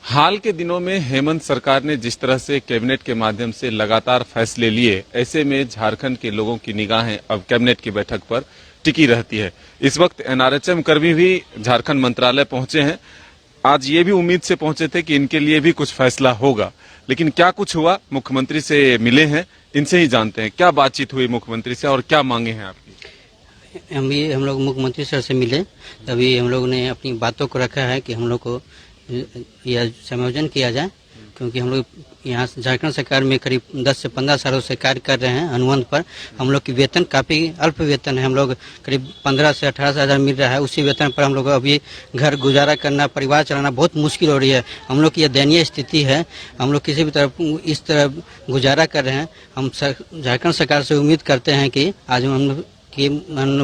हाल के दिनों में हेमंत सरकार ने जिस तरह से कैबिनेट के माध्यम से लगातार फैसले लिए, ऐसे में झारखंड के लोगों की निगाहें अब कैबिनेट की बैठक पर टिकी रहती है। इस वक्त एनआरएचएम कर्मी भी झारखंड मंत्रालय पहुंचे हैं। आज ये भी उम्मीद से पहुंचे थे कि इनके लिए भी कुछ फैसला होगा, लेकिन क्या कुछ हुआ, मुख्यमंत्री से मिले हैं, इनसे ही जानते हैं क्या बातचीत हुई मुख्यमंत्री से और क्या मांगे हैं आपकी। हम लोग मुख्यमंत्री सर से मिले, तभी हम लोग ने अपनी बातों को रखा है कि हम लोग को यह समायोजन किया जाए, क्योंकि हम लोग यहाँ झारखंड सरकार में करीब 10 से 15 सालों से कार्य कर रहे हैं। अनुबंध पर हम लोग की वेतन काफ़ी अल्प वेतन है, हम लोग करीब 15 से 18 हज़ार मिल रहा है। उसी वेतन पर हम लोग अभी घर गुजारा करना, परिवार चलाना बहुत मुश्किल हो रही है। हम लोग की यह दयनीय स्थिति है, हम लोग किसी भी तरह इस तरह गुजारा कर रहे हैं। हम झारखंड सरकार से उम्मीद करते हैं कि आज हम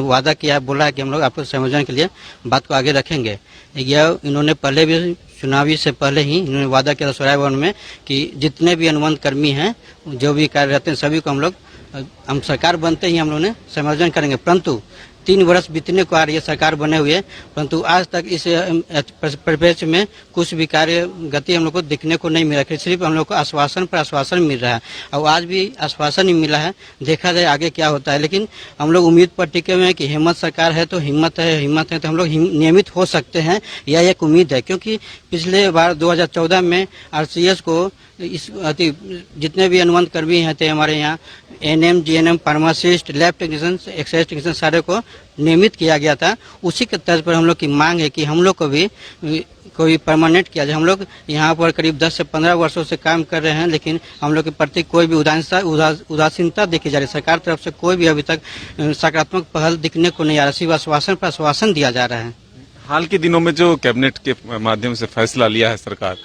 वादा किया, बोला है कि हम लोग आपको समायोजन के लिए बात को आगे रखेंगे। यह इन्होंने पहले भी चुनावी से पहले ही इन्होंने वादा किया स्वराज भवन में कि जितने भी अनुबंध कर्मी हैं, जो भी कार्य रहते हैं, सभी को हम सरकार बनते ही हम लोग ने समायोजन करेंगे। परंतु 3 वर्ष बीतने को आ रही है सरकार बने हुए, परंतु आज तक इस परिप्रेक्ष्य में कुछ भी कार्य गति हम लोग को दिखने को नहीं मिला। सिर्फ हम लोग को आश्वासन पर आश्वासन मिल रहा है और आज भी आश्वासन ही मिला है। देखा जाए आगे क्या होता है, लेकिन हम लोग उम्मीद पर टिके हुए हैं कि हिम्मत सरकार है तो हिम्मत है तो हम लोग नियमित हो सकते हैं, यह एक उम्मीद है। क्योंकि पिछले बार 2014 में आरसीएस को जितने भी अनुबंध कर्मी हैं थे हमारे यहाँ, NM, GNM, pharmacist, lab technician, excise technician सारे को नियमित किया गया था। उसी के तर्ज पर हम लोग की मांग है कि हम लोग को भी कोई परमानेंट किया जाए। हम लोग यहाँ पर करीब 10 से 15 वर्षों से काम कर रहे हैं, लेकिन हम लोग के प्रति कोई भी उदासीनता देखी जा रही है। सरकार तरफ से कोई भी अभी तक सकारात्मक पहल दिखने को नहीं आ रहा, सिर्फ आश्वासन पर आश्वासन दिया जा रहा है। हाल के दिनों में जो कैबिनेट के माध्यम से फैसला लिया है सरकार,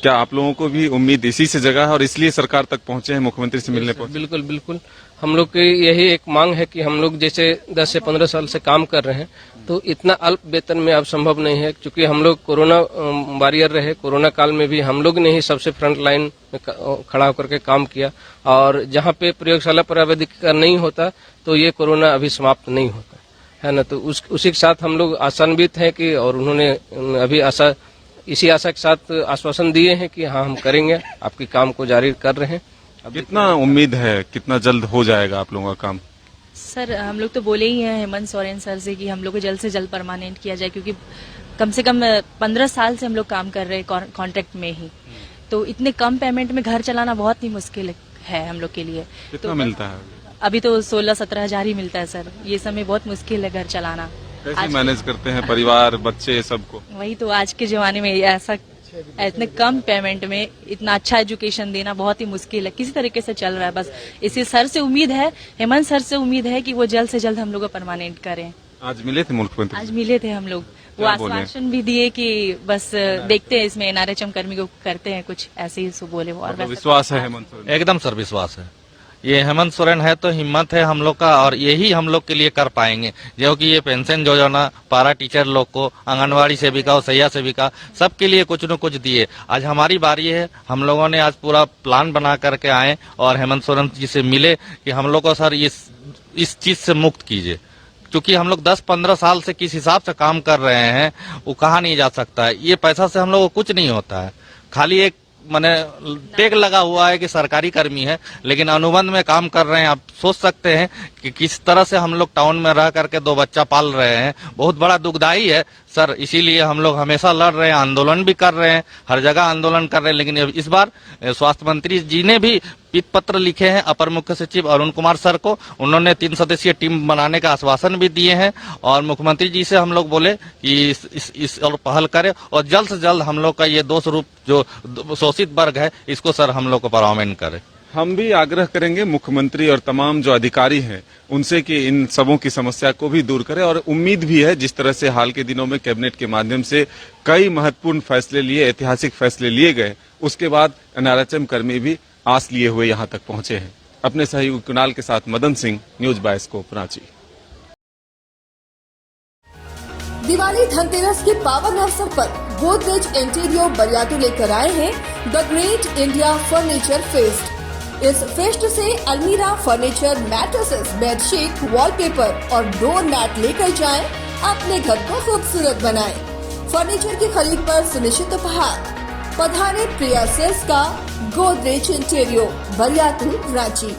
क्या आप लोगों को भी उम्मीद इसी से जगह है और इसलिए सरकार तक पहुंचे हैं, मुख्यमंत्री से मिलने पहुंचे? बिल्कुल बिल्कुल, हम लोग की यही एक मांग है कि हम लोग जैसे 10 से 15 साल से काम कर रहे हैं, तो इतना अल्प वेतन में अब संभव नहीं है। क्योंकि हम लोग कोरोना वॉरियर रहे, कोरोना काल में भी हम लोग ने ही सबसे फ्रंट लाइन में खड़ा होकर के काम किया, और जहाँ पे प्रयोगशाला प्रावैधिक का नहीं होता तो ये कोरोना अभी समाप्त नहीं होता है ना। तो उसी के साथ हम लोग आशान्वित हैं कि, और उन्होंने अभी इसी आशा के साथ आश्वासन दिए हैं कि हाँ हम करेंगे, आपके काम को जारी कर रहे हैं। अब कितना उम्मीद है, कितना जल्द हो जाएगा आप लोगों का काम? सर हम लोग तो बोले ही हैं हेमंत सोरेन सर से कि हम लोग को जल्द से जल्द परमानेंट किया जाए, क्योंकि कम से कम 15 साल से हम लोग काम कर रहे हैं कॉन्ट्रैक्ट में ही, तो इतने कम पेमेंट में घर चलाना बहुत ही मुश्किल है हम लोग के लिए। कितना मिलता है अभी? तो 16-17 हजार ही मिलता है सर। ये समय बहुत मुश्किल है घर चलाना। कैसे मैनेज करते हैं परिवार, बच्चे, सबको? वही तो, आज के जमाने में ऐसा इतने कम पेमेंट में इतना अच्छा एजुकेशन देना बहुत ही मुश्किल है। किसी तरीके से चल रहा है, बस इसी सर से उम्मीद है, हेमंत सर से उम्मीद है कि वो जल्द से जल्द हम लोग को परमानेंट करें। आज मिले थे मुख्यमंत्री? आज मिले थे हम लोग, वो आश्वासन भी दिए कि बस देखते हैं इसमें एनआरएचएम कर्मी को करते हैं कुछ, ऐसे ही बोले वो। और विश्वास है हेमंत सोरेन? एकदम सर विश्वास है। ये हेमंत सोरेन है तो हिम्मत है हम लोग का, और यही हम लोग के लिए कर पाएंगे। जो कि ये पेंशन योजना पारा टीचर लोग को, आंगनवाड़ी सेविका और सैया सेविका, सबके लिए कुछ न कुछ दिए। आज हमारी बारी है, हम लोगों ने आज पूरा प्लान बना करके आए और हेमंत सोरेन जी से मिले कि हम लोग को सर इस चीज से मुक्त कीजिए। क्योंकि हम लोग 10-15 साल से किस हिसाब से काम कर रहे हैं वो कहा नहीं जा सकता है। ये पैसा से हम लोग को कुछ नहीं होता है, खाली एक मैंने टैग लगा हुआ है कि सरकारी कर्मी है, लेकिन अनुबंध में काम कर रहे हैं। आप सोच सकते हैं कि किस तरह से हम लोग टाउन में रह करके 2 बच्चा पाल रहे हैं। बहुत बड़ा दुखदाई है सर, इसीलिए हम लोग हमेशा लड़ रहे हैं, आंदोलन भी कर रहे हैं, हर जगह आंदोलन कर रहे हैं। लेकिन इस बार स्वास्थ्य मंत्री जी ने भी पीत पत्र लिखे हैं अपर मुख्य सचिव अरुण कुमार सर को। उन्होंने 3 सदस्यीय टीम बनाने का आश्वासन भी दिए हैं, और मुख्यमंत्री जी से हम लोग बोले कि इस और पहल करें, और जल्द से जल्द हम लोग का ये दोष रूप जो शोषित वर्ग है इसको सर हम लोग को परमानेंट करें। हम भी आग्रह करेंगे मुख्यमंत्री और तमाम जो अधिकारी हैं उनसे कि इन सबों की समस्या को भी दूर करें, और उम्मीद भी है जिस तरह से हाल के दिनों में कैबिनेट के माध्यम से कई महत्वपूर्ण फैसले लिए, ऐतिहासिक फैसले लिए गए, उसके बाद एनआरएचएम कर्मी भी आस लिए हुए यहाँ तक पहुंचे हैं। अपने सहयोगी कुणाल के साथ मदन सिंह, न्यूज बायोस्कोप, रांची। दिवाली धनतेरस के पावन अवसर पर गोदरेज इंटीरियर बरियातू लेकर आए हैं the great India furniture fest. इस फेस्ट से अलमीरा, फर्नीचर, मैट्रेसेस, बेडशीट, वॉलपेपर और डोर मैट लेकर जाएं, अपने घर को खूबसूरत बनाएं। फर्नीचर की खरीद पर सुनिश्चित उपहार। पधारे प्रिया सेल्स का गोदरेज इंटीरियो, बरियातू, रांची।